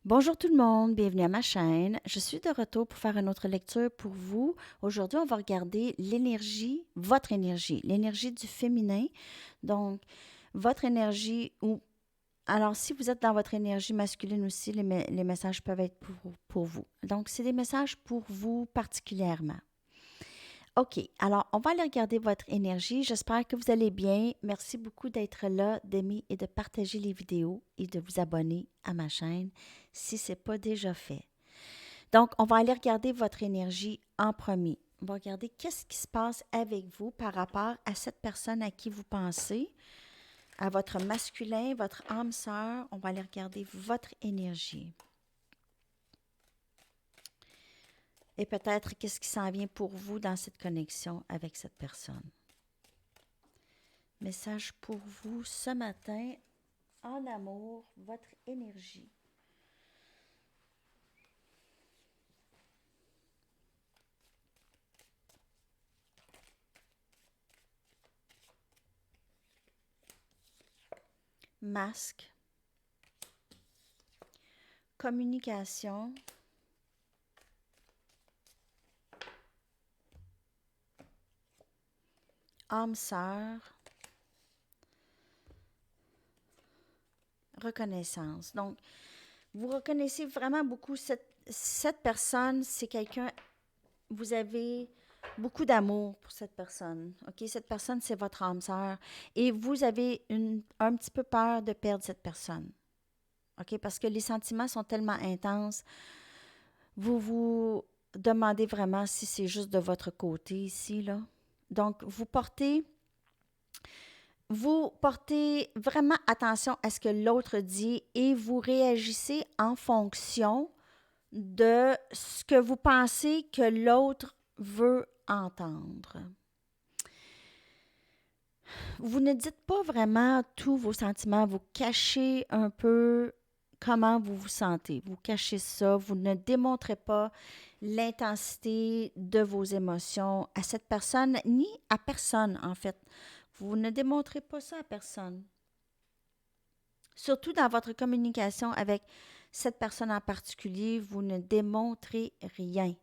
Bonjour tout le monde, bienvenue à ma chaîne. Je suis de retour pour faire une autre lecture pour vous. Aujourd'hui, on va regarder l'énergie, votre énergie, l'énergie du féminin. Donc, votre énergie ou... Alors, si vous êtes dans votre énergie masculine aussi, les messages peuvent être pour vous. Donc, c'est des messages pour vous particulièrement. OK, alors on va aller regarder votre énergie. J'espère que vous allez bien. Merci beaucoup d'être là, d'aimer et de partager les vidéos et de vous abonner à ma chaîne si ce n'est pas déjà fait. Donc, on va aller regarder votre énergie en premier. On va regarder qu'est-ce qui se passe avec vous par rapport à cette personne à qui vous pensez, à votre masculin, votre âme sœur. On va aller regarder votre énergie. Et peut-être qu'est-ce qui s'en vient pour vous dans cette connexion avec cette personne. Message pour vous ce matin, en amour, votre énergie. Masque, communication, âme sœur, reconnaissance. Donc, vous reconnaissez vraiment beaucoup cette personne, c'est quelqu'un, vous avez beaucoup d'amour pour cette personne. OK? Cette personne, c'est votre âme sœur. Et vous avez un petit peu peur de perdre cette personne. OK? Parce que les sentiments sont tellement intenses. Vous vous demandez vraiment si c'est juste de votre côté ici, là. Donc, vous portez vraiment attention à ce que l'autre dit et vous réagissez en fonction de ce que vous pensez que l'autre veut entendre. Vous ne dites pas vraiment tous vos sentiments, vous cachez un peu comment vous vous sentez. Vous cachez ça, vous ne démontrez pas l'intensité de vos émotions à cette personne, ni à personne en fait. Vous ne démontrez pas ça à personne. Surtout dans votre communication avec cette personne en particulier, vous ne démontrez rien.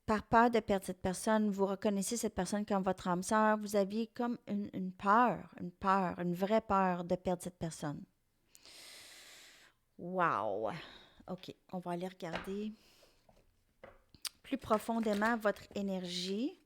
Par peur de perdre cette personne, vous reconnaissez cette personne comme votre âme sœur, vous aviez comme une peur, une vraie peur de perdre cette personne. Wow! OK, on va aller regarder plus profondément votre énergie.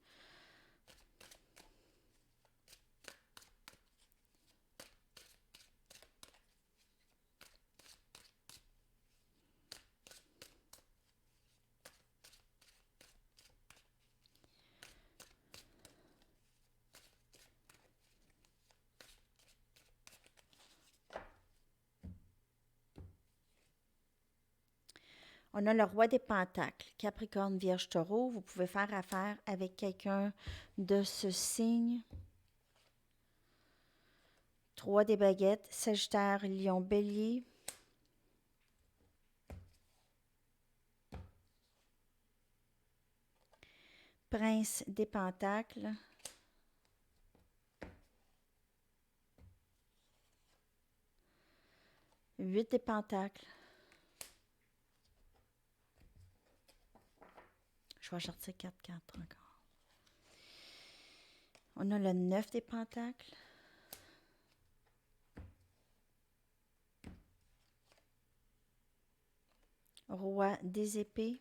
On a le roi des pentacles, Capricorne, Vierge, Taureau. Vous pouvez faire affaire avec quelqu'un de ce signe. 3 des baguettes, Sagittaire, Lion, Bélier. Prince des pentacles. Huit des pentacles. Je vais sortir 4 cartes encore. On a le 9 des pentacles. Roi des épées.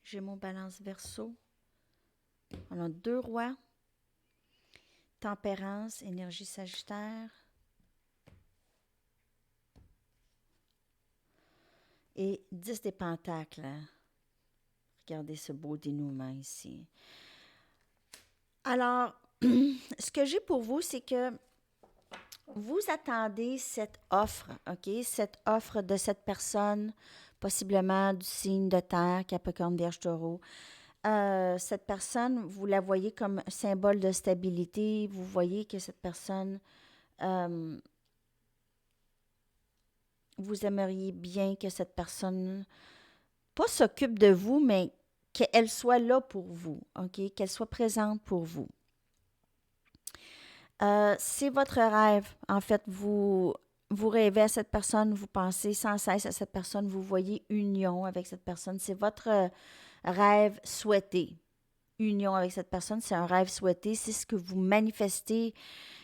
Gémeaux, Balance, Verseau. On a 2 rois. Tempérance, énergie Sagittaire. Et 10 des pentacles. Regardez ce beau dénouement ici. Alors, ce que j'ai pour vous, c'est que vous attendez cette offre, OK? Cette offre de cette personne, possiblement du signe de terre, Capricorne, Vierge, Taureau. Cette personne, vous la voyez comme symbole de stabilité. Vous voyez que cette personne, vous aimeriez bien que cette personne, pas s'occupe de vous, mais qu'elle soit là pour vous, OK? Qu'elle soit présente pour vous. C'est votre rêve. En fait, vous vous rêvez à cette personne, vous pensez sans cesse à cette personne, vous voyez union avec cette personne. C'est votre rêve souhaité. Union avec cette personne, c'est un rêve souhaité, c'est ce que vous manifestez.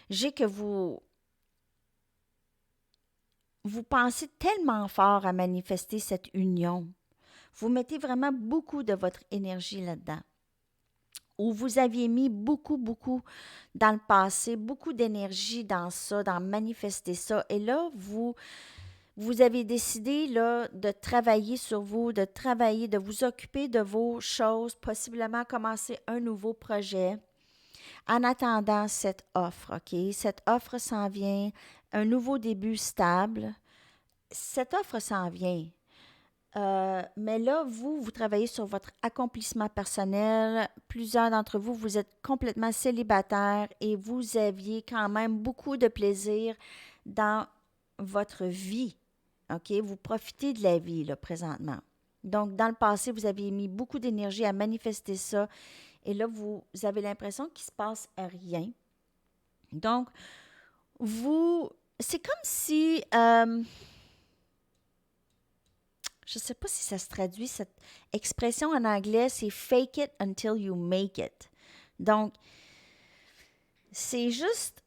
J'ai que vous pensez tellement fort à manifester cette union. Vous mettez vraiment beaucoup de votre énergie là-dedans. Ou vous aviez mis beaucoup, beaucoup dans le passé, beaucoup d'énergie dans ça, dans manifester ça. Et là, vous avez décidé là, de travailler sur vous, de travailler, de vous occuper de vos choses, possiblement commencer un nouveau projet. En attendant cette offre, OK? Cette offre s'en vient, un nouveau début stable. Cette offre s'en vient. Mais là, vous travaillez sur votre accomplissement personnel. Plusieurs d'entre vous, vous êtes complètement célibataire et vous aviez quand même beaucoup de plaisir dans votre vie. OK? Vous profitez de la vie, là, présentement. Donc, dans le passé, vous aviez mis beaucoup d'énergie à manifester ça. Et là, vous avez l'impression qu'il ne se passe rien. Donc, c'est comme si, je ne sais pas si ça se traduit, cette expression en anglais, c'est fake it until you make it. Donc, c'est juste,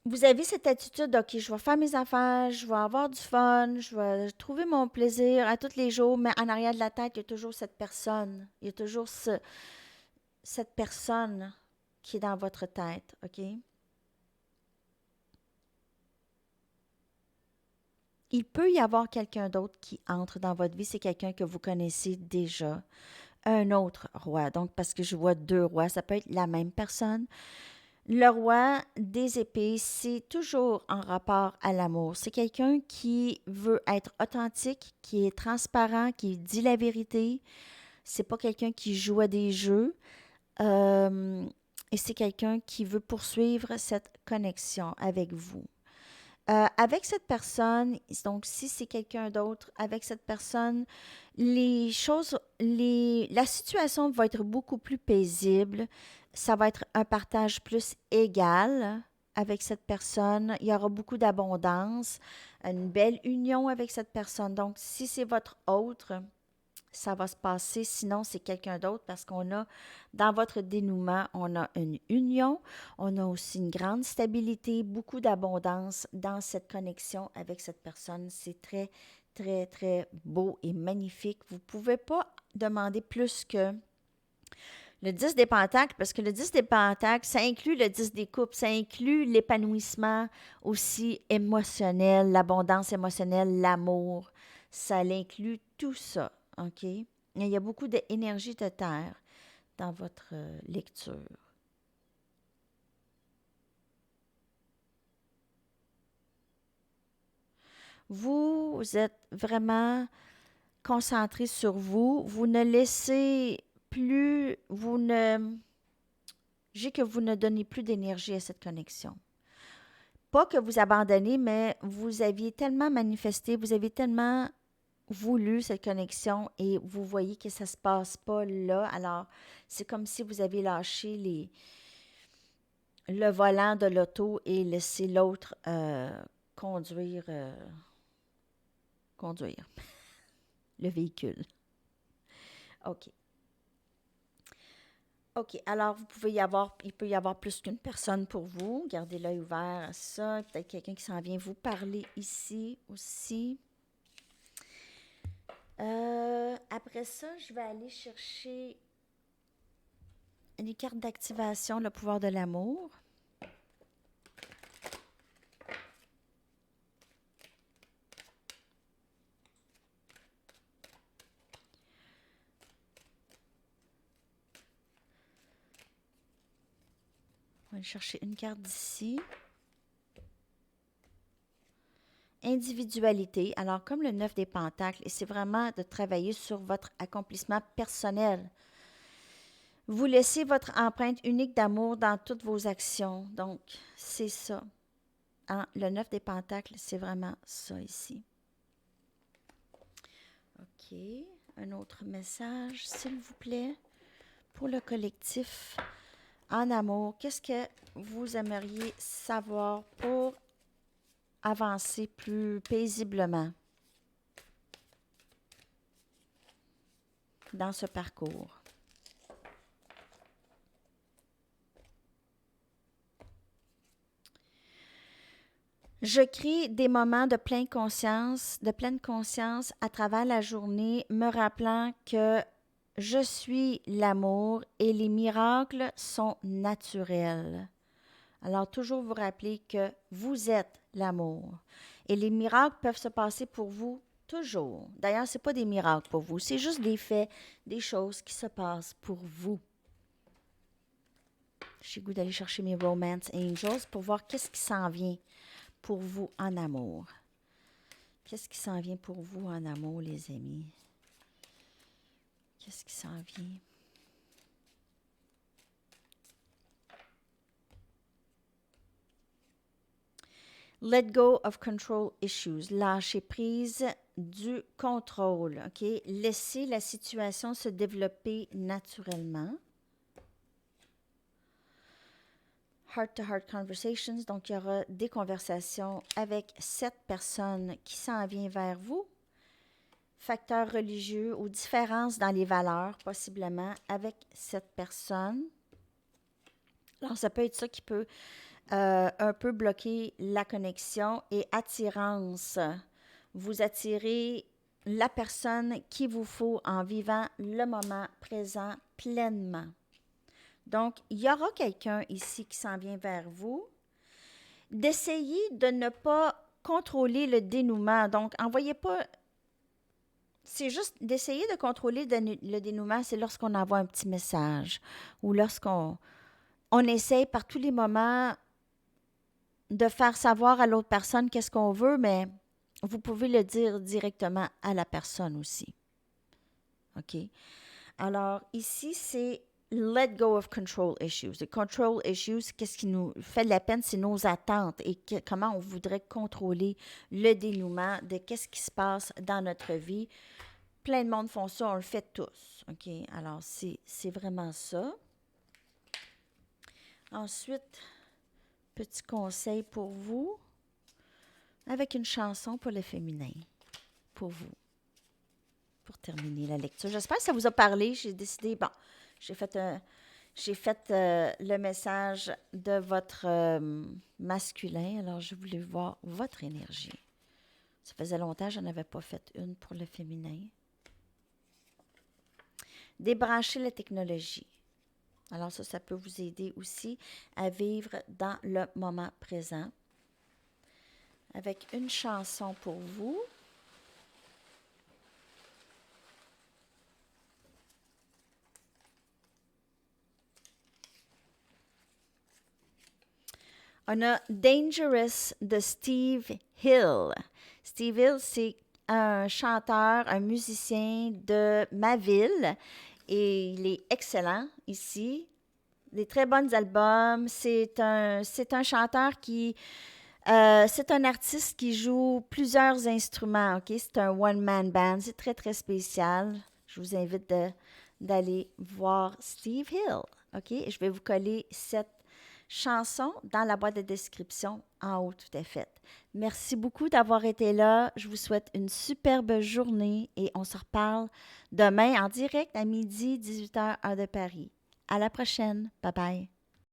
vous avez cette attitude, OK, je vais faire mes affaires, je vais avoir du fun, je vais trouver mon plaisir à tous les jours, mais en arrière de la tête, il y a toujours cette personne. Il y a toujours cette personne qui est dans votre tête, OK? Il peut y avoir quelqu'un d'autre qui entre dans votre vie, c'est quelqu'un que vous connaissez déjà, un autre roi. Donc, parce que je vois deux rois, ça peut être la même personne. Le roi des épées, c'est toujours en rapport à l'amour. C'est quelqu'un qui veut être authentique, qui est transparent, qui dit la vérité. C'est pas quelqu'un qui joue à des jeux. Et c'est quelqu'un qui veut poursuivre cette connexion avec vous. Avec cette personne, donc si c'est quelqu'un d'autre, avec cette personne, la situation va être beaucoup plus paisible. Ça va être un partage plus égal avec cette personne. Il y aura beaucoup d'abondance, une belle union avec cette personne. Donc, si c'est votre autre, ça va se passer. Sinon, c'est quelqu'un d'autre parce qu'on a, dans votre dénouement, on a une union, on a aussi une grande stabilité, beaucoup d'abondance dans cette connexion avec cette personne. C'est très, très, très beau et magnifique. Vous ne pouvez pas demander plus que le 10 des pentacles, parce que le 10 des pentacles, ça inclut le 10 des coupes, ça inclut l'épanouissement aussi émotionnel, l'abondance émotionnelle, l'amour. Ça inclut tout ça, OK? Il y a beaucoup d'énergie de terre dans votre lecture. Vous êtes vraiment concentré sur vous. Vous ne laissez plus, j'ai que vous ne donnez plus d'énergie à cette connexion. Pas que vous abandonnez, mais vous aviez tellement manifesté, vous avez tellement voulu cette connexion et vous voyez que ça ne se passe pas là. Alors, c'est comme si vous avez lâché le volant de l'auto et laissé l'autre conduire, conduire le véhicule. OK. OK. Alors, il peut y avoir plus qu'une personne pour vous. Gardez l'œil ouvert à ça. Peut-être quelqu'un qui s'en vient vous parler ici aussi. Après ça, je vais aller chercher les cartes d'activation, le pouvoir de l'amour. On va aller chercher une carte d'ici. Individualité. Alors, comme le 9 des pentacles, et c'est vraiment de travailler sur votre accomplissement personnel. Vous laissez votre empreinte unique d'amour dans toutes vos actions. Donc, c'est ça. Hein? Le 9 des pentacles, c'est vraiment ça ici. OK. Un autre message, s'il vous plaît, pour le collectif en amour. Qu'est-ce que vous aimeriez savoir pour avancer plus paisiblement dans ce parcours. Je crée des moments de pleine conscience à travers la journée, me rappelant que je suis l'amour et les miracles sont naturels. Alors, toujours vous rappeler que vous êtes l'amour. Et les miracles peuvent se passer pour vous toujours. D'ailleurs, ce n'est pas des miracles pour vous, c'est juste des faits, des choses qui se passent pour vous. J'ai le goût d'aller chercher mes Romance Angels pour voir qu'est-ce qui s'en vient pour vous en amour. Qu'est-ce qui s'en vient pour vous en amour, les amis? Qu'est-ce qui s'en vient? Let go of control issues. Lâcher prise du contrôle. OK? Laissez la situation se développer naturellement. Heart-to-heart conversations. Donc, il y aura des conversations avec 7 personnes qui s'en viennent vers vous. Facteurs religieux ou différences dans les valeurs, possiblement, avec 7 personnes. Alors, ça peut être ça qui peut un peu bloquer la connexion et attirance. Vous attirez la personne qu'il vous faut en vivant le moment présent pleinement. Donc, il y aura quelqu'un ici qui s'en vient vers vous. D'essayer de ne pas contrôler le dénouement. Donc, envoyez pas... C'est juste d'essayer de contrôler le dénouement, c'est lorsqu'on envoie un petit message ou lorsqu'on essaye par tous les moments de faire savoir à l'autre personne qu'est-ce qu'on veut, mais vous pouvez le dire directement à la personne aussi. OK? Alors, ici, c'est let go of control issues. Les control issues, qu'est-ce qui nous fait de la peine, c'est nos attentes et comment on voudrait contrôler le dénouement de qu'est-ce qui se passe dans notre vie. Plein de monde font ça, on le fait tous. OK? Alors, c'est vraiment ça. Ensuite, petit conseil pour vous, avec une chanson pour le féminin, pour vous, pour terminer la lecture. J'espère que ça vous a parlé. J'ai décidé, j'ai fait le message de votre masculin, alors je voulais voir votre énergie. Ça faisait longtemps que je n'en avais pas fait une pour le féminin. Débrancher la technologie. Alors ça peut vous aider aussi à vivre dans le moment présent. Avec une chanson pour vous. On a Dangerous de Steve Hill. Steve Hill, c'est un chanteur, un musicien de ma ville. Et il est excellent ici. Des très bons albums. C'est un chanteur qui... c'est un artiste qui joue plusieurs instruments. OK? C'est un one-man band. C'est très, très spécial. Je vous invite d'aller voir Steve Hill. OK? Et je vais vous coller cette chanson dans la boîte de description en haut, tout est fait. Merci beaucoup d'avoir été là. Je vous souhaite une superbe journée et on se reparle demain en direct à midi, 18h, heure de Paris. À la prochaine. Bye bye.